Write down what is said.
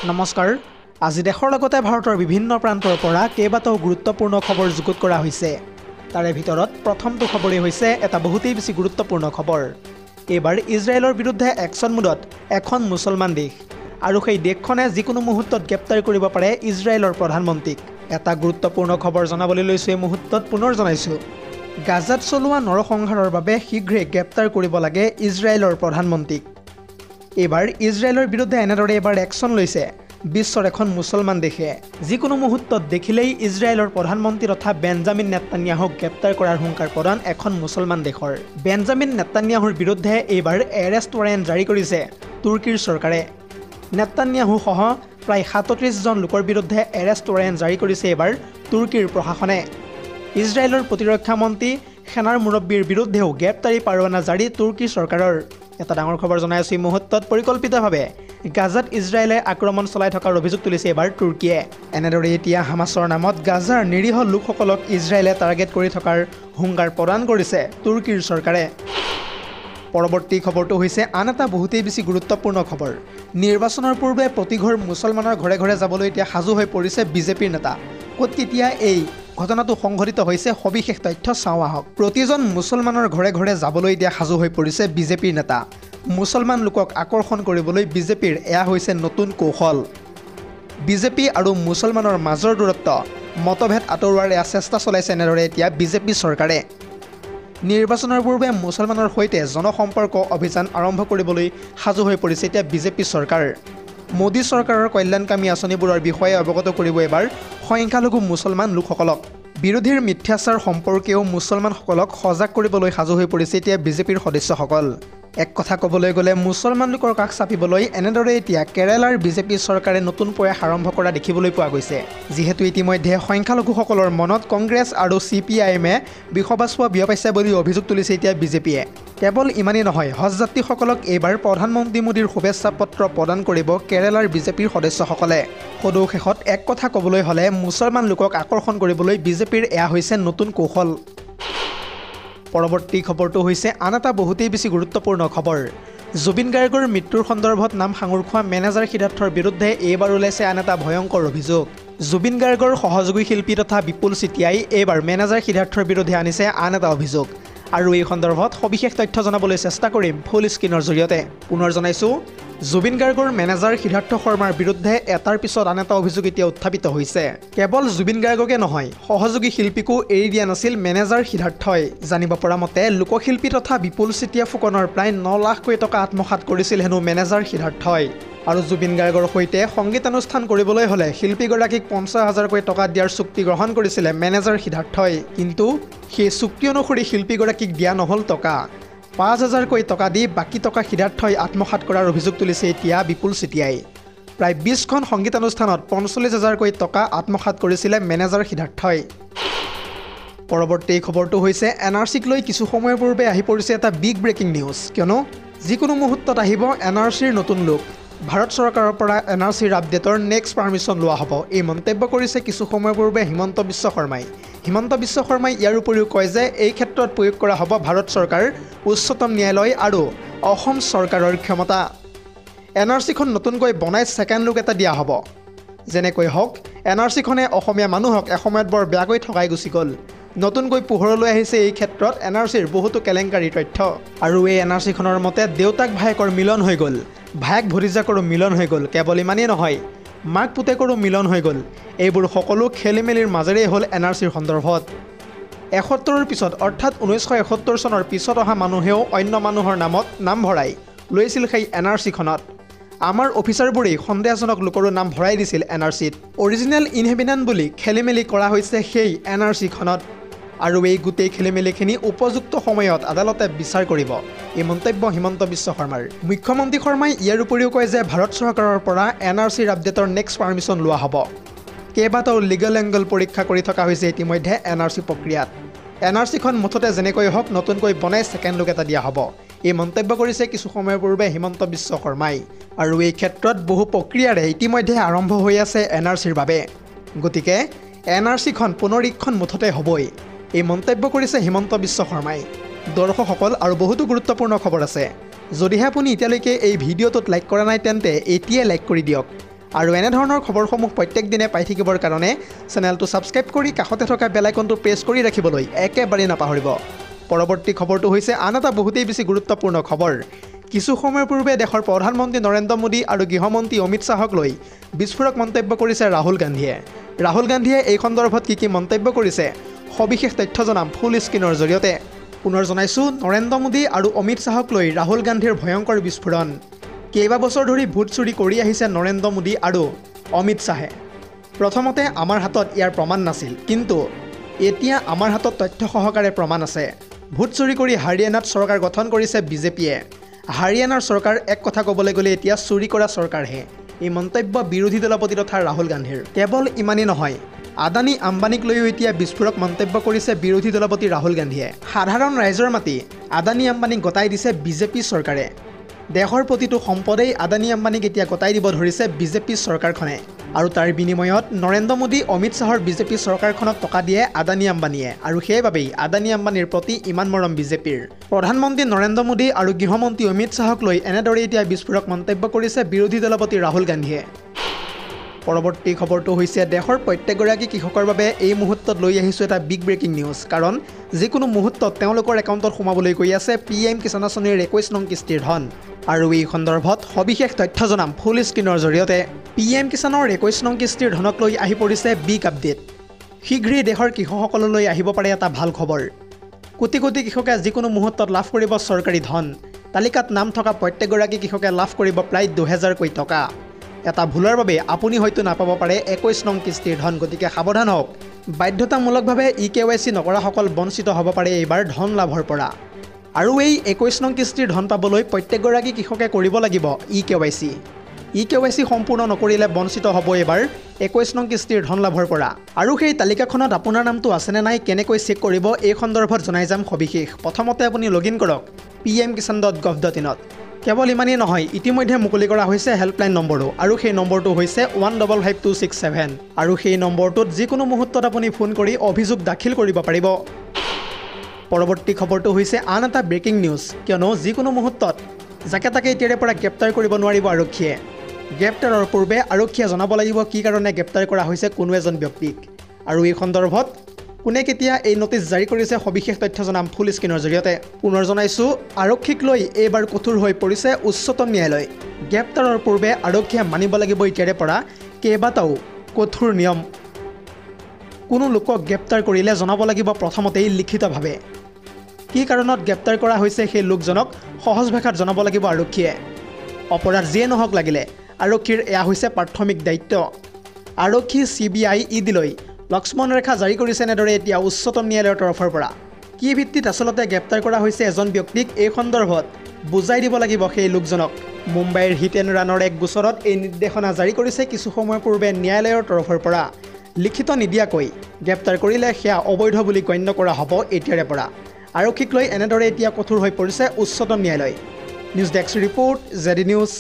নমস্কাৰ আজি দেশৰ লগতে ভাৰতৰ বিভিন্ন প্ৰান্তৰ পৰা কেইবাটাও গুৰুত্বপূৰ্ণ খবৰ যুগুত কৰা হৈছে তাৰে ভিতৰত প্ৰথমটো খবৰেই হৈছে এটা বহুতেই বেছি গুৰুত্বপূৰ্ণ খবৰ এবাৰ ইজৰাইলৰ বিৰুদ্ধে একশন মুডত এখন মুছলমান দেশ আৰু সেই দেশখনে যিকোনো মুহূৰ্তত গ্ৰেপ্তাৰ কৰিব পাৰে ইজৰাইলৰ প্ৰধানমন্ত্ৰীক এটা গুৰুত্বপূৰ্ণ খবৰ জনাবলৈ লৈছো এই মুহূৰ্তত পুনৰ জনাইছো গাজাত চলোৱা নৰসংহাৰৰ বাবে শীঘ্ৰে গ্ৰেপ্তাৰ কৰিব লাগে ইজৰাইলৰ প্ৰধানমন্ত্ৰীক এবাৰ ইজৰাইলৰ বিৰুদ্ধে এনেদৰে এবাৰ একশন লৈছে বিশ্বৰ এখন মুছলমান দেশে যিকোনো মুহূৰ্তত দেখিলেই ইজৰাইলৰ প্ৰধানমন্ত্ৰী তথা বেঞ্জামিন নেতান্যাহুক গ্ৰেপ্তাৰ কৰাৰ হুংকাৰ প্ৰদান এখন মুছলমান দেশৰ বেঞ্জামিন নেতান্যাহুৰ বিৰুদ্ধে এইবাৰ এৰেষ্ট ৱাৰেণ্ট জাৰি কৰিছে তুৰ্কীৰ চৰকাৰে নেতান্যাহু সহ প্ৰায় ৩৭ জন লোকৰ বিৰুদ্ধে এৰেষ্ট ৱাৰেণ্ট জাৰি কৰিছে এইবাৰ তুৰ্কীৰ প্ৰশাসনে ইজৰাইলৰ প্ৰতিৰক্ষা মন্ত্ৰী সেনাৰ মুৰব্বীৰ বিৰুদ্ধেও গ্ৰেপ্তাৰী পৰৱানা জাৰি তুৰ্কী চৰকাৰৰ এটা ডাঙৰ খবৰ জনাই আছো এই মুহূৰ্তত পৰিকল্পিতভাৱে গাজাত ইজৰাইলে আক্ৰমণ চলাই থকাৰ অভিযোগ তুলিছে এবাৰ তুৰ্কীয়ে এনেদৰে এতিয়া হামাছৰ নামত গাজাৰ নিৰীহ লোকসকলক ইজৰাইলে টাৰ্গেট কৰি থকাৰ হুংকাৰ প্ৰদান কৰিছে তুৰ্কীৰ চৰকাৰে পৰৱৰ্তী খবৰটো হৈছে আন এটা বহুতেই বেছি গুৰুত্বপূৰ্ণ খবৰ নিৰ্বাচনৰ পূৰ্বে প্ৰতিঘৰ মুছলমানৰ ঘৰে ঘৰে যাবলৈ এতিয়া সাজু হৈ পৰিছে বিজেপিৰ নেতা ক'ত কেতিয়া এই ঘটনাটো সংঘটিত হৈছে সবিশেষ তথ্য চাওঁ আহক প্ৰতিজন মুছলমানৰ ঘৰে ঘৰে যাবলৈ এতিয়া সাজু হৈ পৰিছে বিজেপিৰ নেতা মুছলমান লোকক আকৰ্ষণ কৰিবলৈ বিজেপিৰ এয়া হৈছে নতুন কৌশল বিজেপি আৰু মুছলমানৰ মাজৰ দূৰত্ব মতভেদ আঁতৰোৱাৰ এয়া চেষ্টা চলাইছে এনেদৰে এতিয়া বিজেপি চৰকাৰে নিৰ্বাচনৰ পূৰ্বে মুছলমানৰ সৈতে জনসম্পৰ্ক অভিযান আৰম্ভ কৰিবলৈ সাজু হৈ পৰিছে এতিয়া বিজেপি চৰকাৰ মোদী চৰকাৰৰ কল্যাণকামী আঁচনিবোৰৰ বিষয়ে অৱগত কৰিব এবাৰ সংখ্যালঘু মুছলমান লোকসকলক বিৰোধীৰ মিথ্যাচাৰ সম্পৰ্কেও মুছলমানসকলক সজাগ কৰিবলৈ সাজু হৈ পৰিছে এতিয়া বিজেপিৰ সদস্যসকল এক কথা ক'বলৈ গ'লে মুছলমান লোকৰ কাষ চাপিবলৈ এনেদৰে এতিয়া কেৰালাৰ বিজেপি চৰকাৰে নতুন প্ৰয়াস আৰম্ভ কৰা দেখিবলৈ পোৱা গৈছে যিহেতু ইতিমধ্যে সংখ্যালঘুসকলৰ মনত কংগ্ৰেছ আৰু CPIMে বিষবাস্প বিয়পাইছে বুলি অভিযোগ তুলিছে এতিয়া বিজেপিয়ে কেৱল ইমানেই নহয় হজ যাত্ৰীসকলক এইবাৰ প্ৰধানমন্ত্ৰী মোদীৰ শুভেচ্ছা পত্ৰ প্ৰদান কৰিব কেৰালাৰ বিজেপিৰ সদস্যসকলে সদৌ শেষত এক কথা ক'বলৈ হ'লে মুছলমান লোকক আকৰ্ষণ কৰিবলৈ বিজেপিৰ এয়া হৈছে নতুন কৌশল পৰৱৰ্তী খবৰটো হৈছে আন এটা বহুতেই বেছি গুৰুত্বপূৰ্ণ খবৰ জুবিন গাৰ্গৰ মৃত্যুৰ সন্দৰ্ভত নাম সাঙুৰ খোৱা মেনেজাৰ সিদ্ধাৰ্থৰ বিৰুদ্ধে এইবাৰ ওলাইছে আন এটা ভয়ংকৰ অভিযোগ জুবিন গাৰ্গৰ সহযোগী শিল্পী তথা বিপুল চেতিয়াই এইবাৰ মেনেজাৰ সিদ্ধাৰ্থৰ বিৰুদ্ধে আনিছে আন এটা অভিযোগ আৰু এই সন্দৰ্ভত সবিশেষ তথ্য জনাবলৈ চেষ্টা কৰিম ফুল স্ক্ৰীনৰ জৰিয়তে পুনৰ জনাইছোঁ জুবিন গাৰ্গৰ মেনেজাৰ সিদ্ধাৰ্থ শৰ্মাৰ বিৰুদ্ধে এটাৰ পিছত আন এটা অভিযোগ এতিয়া উত্থাপিত হৈছে কেৱল জুবিন গাৰ্গকে নহয় সহযোগী শিল্পীকো এৰি দিয়া নাছিল মেনেজাৰ সিদ্ধাৰ্থই জানিব পৰা মতে লোকশিল্পী তথা বিপুল চেতিয়া ফুকনৰ প্ৰায় 9 লাখকৈ টকা আত্মসাৎ কৰিছিল হেনো মেনেজাৰ সিদ্ধাৰ্থই আৰু জুবিন গাৰ্গৰ সৈতে সংগীতানুষ্ঠান কৰিবলৈ হ'লে শিল্পীগৰাকীক 50,000কৈ টকা দিয়াৰ চুক্তি গ্ৰহণ কৰিছিলে মেনেজাৰ সিদ্ধাৰ্থই কিন্তু সেই চুক্তি অনুসৰি শিল্পীগৰাকীক দিয়া নহ'ল টকা 5,000কৈ টকা দি বাকী টকা সিদ্ধাৰ্থই আত্মসাৎ কৰাৰ অভিযোগ তুলিছে এতিয়া বিপুল চেতিয়াই প্ৰায় 20খন সংগীতানুষ্ঠানত 45,000কৈ টকা আত্মসাৎ কৰিছিলে মেনেজাৰ সিদ্ধাৰ্থই পৰৱৰ্তী খবৰটো হৈছে NRCক লৈ কিছু সময়ৰ পূৰ্বে আহি পৰিছে এটা বিগ ব্ৰেকিং নিউজ কিয়নো যিকোনো মুহূৰ্তত আহিব NRCৰ নতুন লোক ভাৰত চৰকাৰৰ পৰা NRCৰ আপডেটৰ নেক্সট পাৰমিশ্যন লোৱা হ'ব এই মন্তব্য কৰিছে কিছু সময়ৰ পূৰ্বে হিমন্ত বিশ্ব শৰ্মাই ইয়াৰ উপৰিও কয় যে এই ক্ষেত্ৰত প্ৰয়োগ কৰা হ'ব ভাৰত চৰকাৰ উচ্চতম ন্যায়ালয় আৰু অসম চৰকাৰৰ ক্ষমতা NRCখন নতুনকৈ বনাই ছেকেণ্ড লুক এটা দিয়া হ'ব যেনেকৈ হওক NRCখনে অসমীয়া মানুহক এসময়ত বৰ বেয়াকৈ ঠগাই গুচি গ'ল নতুনকৈ পোহৰলৈ আহিছে এই ক্ষেত্ৰত NRCৰ বহুতো কেলেংকাৰী তথ্য আৰু এই NRCখনৰ মতে দেউতাক ভায়েকৰ মিলন হৈ গ'ল ভায়েক ভতিজাকৰো মিলন হৈ গ'ল কেৱল ইমানেই নহয় মাক পুতেকৰো মিলন হৈ গ'ল এইবোৰ সকলো খেলিমেলিৰ মাজেৰে হ'ল NRCৰ সন্দৰ্ভত 71ৰ পিছত অৰ্থাৎ 1971 চনৰ পিছত অহা মানুহেও অন্য মানুহৰ নামত নাম ভৰাই লৈছিল সেই NRCখনত আমাৰ অফিচাৰবোৰেই সন্দেহজনক লোকৰো নাম ভৰাই দিছিল NRCত অৰিজিনেল ইনহেবিটেণ্ট বুলি খেলিমেলি কৰা হৈছে সেই NRCখনত আৰু এই গোটেই খেলিমেলিখিনি উপযুক্ত সময়ত আদালতে বিচাৰ কৰিব এই মন্তব্য হিমন্ত বিশ্ব শৰ্মাৰ মুখ্যমন্ত্ৰী শৰ্মাই ইয়াৰ উপৰিও কয় যে ভাৰত চৰকাৰৰ পৰা NRCৰ আপডেটৰ নেক্সট পাৰমিশ্যন লোৱা হ'ব কেইবাটাও লিগেল এংগল পৰীক্ষা কৰি থকা হৈছে ইতিমধ্যে NRC প্ৰক্ৰিয়াত NRCখন মুঠতে যেনেকৈ হওক নতুনকৈ বনাই ছেকেণ্ড লুক এটা দিয়া হ'ব এই মন্তব্য কৰিছে কিছু সময়ৰ পূৰ্বে হিমন্ত বিশ্ব শৰ্মাই আৰু এই ক্ষেত্ৰত বহু প্ৰক্ৰিয়াৰে ইতিমধ্যে আৰম্ভ হৈ আছে NRCৰ বাবে গতিকে NRCখন পুনৰীক্ষণ মুঠতে হ'বই এই মন্তব্য কৰিছে হিমন্ত বিশ্ব শৰ্মাই দৰ্শকসকল আৰু বহুতো গুৰুত্বপূৰ্ণ খবৰ আছে যদিহে আপুনি এতিয়ালৈকে এই ভিডিঅ'টোত লাইক কৰা নাই তেন্তে এতিয়াই লাইক কৰি দিয়ক আৰু এনে ধৰণৰ খবৰসমূহ প্ৰত্যেক দিনে পাই থাকিবৰ কাৰণে চেনেলটো ছাবস্ক্ৰাইব কৰি কাষতে থকা বেল আইকনটো প্ৰেছ কৰি ৰাখিবলৈ একেবাৰে নাপাহৰিব। পৰৱৰ্তী খবৰটো হৈছে আন এটা বহুতেই বেছি গুৰুত্বপূৰ্ণ খবৰ। কিছু সময়ৰ পূৰ্বে দেশৰ প্ৰধানমন্ত্ৰী নৰেন্দ্ৰ মোদী আৰু গৃহমন্ত্ৰী অমিত শ্বাহক লৈ বিস্ফোৰক মন্তব্য কৰিছে ৰাহুল গান্ধীয়ে। ৰাহুল গান্ধীয়ে এই সন্দৰ্ভত কি মন্তব্য কৰিছে সবিশেষ তথ্য জনাম ফুল স্ক্ৰীনৰ জৰিয়তে। পুনৰ জনাইছোঁ, নৰেন্দ্ৰ মোদী আৰু অমিত শ্বাহক লৈ ৰাহুল গান্ধীৰ ভয়ংকৰ বিস্ফোৰণ। কেইবাবছৰ ধৰি ভোট চুৰি কৰি আহিছে নৰেন্দ্ৰ মোদী আৰু অমিত শ্বাহে। প্ৰথমতে আমাৰ হাতত ইয়াৰ প্ৰমাণ নাছিল, কিন্তু এতিয়া আমাৰ হাতত তথ্য সহকাৰে প্ৰমাণ আছে। ভোট চুৰি কৰি হাৰিয়ানাত চৰকাৰ গঠন কৰিছে বিজেপিয়ে। হাৰিয়ানাৰ চৰকাৰ এক কথা ক'বলৈ গ'লে এতিয়া চুৰি কৰা চৰকাৰহে। এই মন্তব্য বিৰোধী দলপতি তথা ৰাহুল গান্ধীৰ। কেৱল ইমানেই নহয়, আদানী আম্বানীক লৈও এতিয়া বিস্ফোৰক মন্তব্য কৰিছে বিৰোধী দলপতি ৰাহুল গান্ধীয়ে। সাধাৰণ ৰাইজৰ মাটি আদানী আম্বানীক গতাই দিছে বিজেপি চৰকাৰে। দেশৰ প্ৰতিটো সম্পদেই আদানী আম্বানীক এতিয়া গতাই দিব ধৰিছে বিজেপি চৰকাৰখনে। আৰু তাৰ বিনিময়ত নৰেন্দ্ৰ মোদী অমিত শ্বাহৰ বিজেপি চৰকাৰখনক টকা দিয়ে আদানী আম্বানীয়ে। আৰু সেইবাবেই আদানী আম্বানীৰ প্ৰতি ইমান মৰম বিজেপিৰ। প্ৰধানমন্ত্ৰী নৰেন্দ্ৰ মোদী আৰু গৃহমন্ত্ৰী অমিত শ্বাহক লৈ এনেদৰে এতিয়া বিস্ফোৰক মন্তব্য কৰিছে বিৰোধী দলপতি ৰাহুল গান্ধীয়ে। পৰৱৰ্তী খবৰটো হৈছে দেশৰ প্ৰত্যেকগৰাকী কৃষকৰ বাবে এই মুহূৰ্তত লৈ আহিছোঁ এটা বিগ ব্ৰেকিং নিউজ। কাৰণ যিকোনো মুহূৰ্তত তেওঁলোকৰ একাউণ্টত সোমাবলৈ গৈ আছে PM কিষাণ আঁচনিৰ 21 নং কিস্তিৰ ধন। আৰু এই সন্দৰ্ভত সবিশেষ তথ্য জনাম ফুল স্ক্ৰীনৰ জৰিয়তে। PM কিষাণৰ 21 নং কিস্তিৰ ধনক লৈ আহি পৰিছে বিগ আপডেট। শীঘ্ৰেই দেশৰ কৃষকসকললৈ আহিব পাৰে এটা ভাল খবৰ। কোটি কোটি কৃষকে যিকোনো মুহূৰ্তত লাভ কৰিব চৰকাৰী ধন। তালিকাত নাম থকা প্ৰত্যেকগৰাকী কৃষকে লাভ কৰিব প্ৰায় 2000 কোটি টকা। এটা ভুলৰ বাবে আপুনি হয়তো নাপাব পাৰে 21 নং কিস্তিৰ ধন। গতিকে সাৱধান হওক। বাধ্যতামূলকভাৱে EKYC নকৰাসকল বঞ্চিত হ'ব পাৰে এইবাৰ ধন লাভৰ পৰা। আৰু এই 21 নং কিস্তিৰ ধন পাবলৈ প্ৰত্যেকগৰাকী কৃষকে কৰিব লাগিব EKYC। EKYC সম্পূৰ্ণ নকৰিলে বঞ্চিত হ'ব এইবাৰ 21 নং কিস্তিৰ ধন লাভৰ পৰা। আৰু সেই তালিকাখনত আপোনাৰ নামটো আছেনে নাই কেনেকৈ চেক কৰিব এই সন্দৰ্ভত জনাই যাম সবিশেষ। প্ৰথমতে আপুনি লগইন কৰক pmkisan.gov.in ত। কেৱল ইমানেই নহয়, ইতিমধ্যে মুকলি কৰা হৈছে হেল্পলাইন নম্বৰো। আৰু সেই নম্বৰটো হৈছে 155267। আৰু সেই নম্বৰটোত যিকোনো মুহূৰ্তত আপুনি ফোন কৰি অভিযোগ দাখিল কৰিব পাৰিব। পৰৱৰ্তী খবৰটো হৈছে আন এটা ব্ৰেকিং নিউজ। কিয়নো যিকোনো মুহূৰ্তত যাকে তাকে এতিয়াৰে পৰা গ্ৰেপ্তাৰ কৰিব নোৱাৰিব আৰক্ষীয়ে। গ্ৰেপ্তাৰৰ পূৰ্বে আৰক্ষীয়ে জনাব লাগিব কি কাৰণে গ্ৰেপ্তাৰ কৰা হৈছে কোনো এজন ব্যক্তিক। আৰু এই সন্দৰ্ভত কোনে কেতিয়া এই নটিচ জাৰি কৰিছে সবিশেষ তথ্য জনাম ফুল স্ক্ৰীনৰ জৰিয়তে। পুনৰ জনাইছোঁ, আৰক্ষীক লৈ এইবাৰ কঠোৰ হৈ পৰিছে উচ্চতম ন্যায়ালয়। গ্ৰেপ্তাৰৰ পূৰ্বে আৰক্ষীয়ে মানিব লাগিব এতিয়াৰে পৰা কেইবাটাও কঠোৰ নিয়ম। কোনো লোকক গ্ৰেপ্তাৰ কৰিলে জনাব লাগিব প্ৰথমতেই লিখিতভাৱে। কি কাৰণত গ্ৰেপ্তাৰ কৰা হৈছে সেই লোকজনক সহজ ভাষাত জনাব লাগিব আৰক্ষীয়ে। অপৰাধ যিয়ে নহওক লাগিলে আৰক্ষীৰ এয়া হৈছে প্ৰাথমিক দায়িত্ব। আৰক্ষী CBI ED লৈ লক্ষ্মণ ৰেখা জাৰি কৰিছে এনেদৰে এতিয়া উচ্চতম ন্যায়ালয়ৰ তৰফৰ পৰা। কি ভিত্তিত আচলতে গ্ৰেপ্তাৰ কৰা হৈছে এজন ব্যক্তিক এই সন্দৰ্ভত বুজাই দিব লাগিব সেই লোকজনক। মুম্বাইৰ হিট এণ্ড ৰাণৰ এক গোচৰত এই নিৰ্দেশনা জাৰি কৰিছে কিছু সময়ৰ পূৰ্বে ন্যায়ালয়ৰ তৰফৰ পৰা। লিখিত নিদিয়াকৈ গ্ৰেপ্তাৰ কৰিলে সেয়া অবৈধ বুলি গণ্য কৰা হ'ব এতিয়াৰে পৰা। আৰক্ষীক লৈ এনেদৰে এতিয়া কঠোৰ হৈ পৰিছে উচ্চতম ন্যায়ালয়। News desk report ZD news.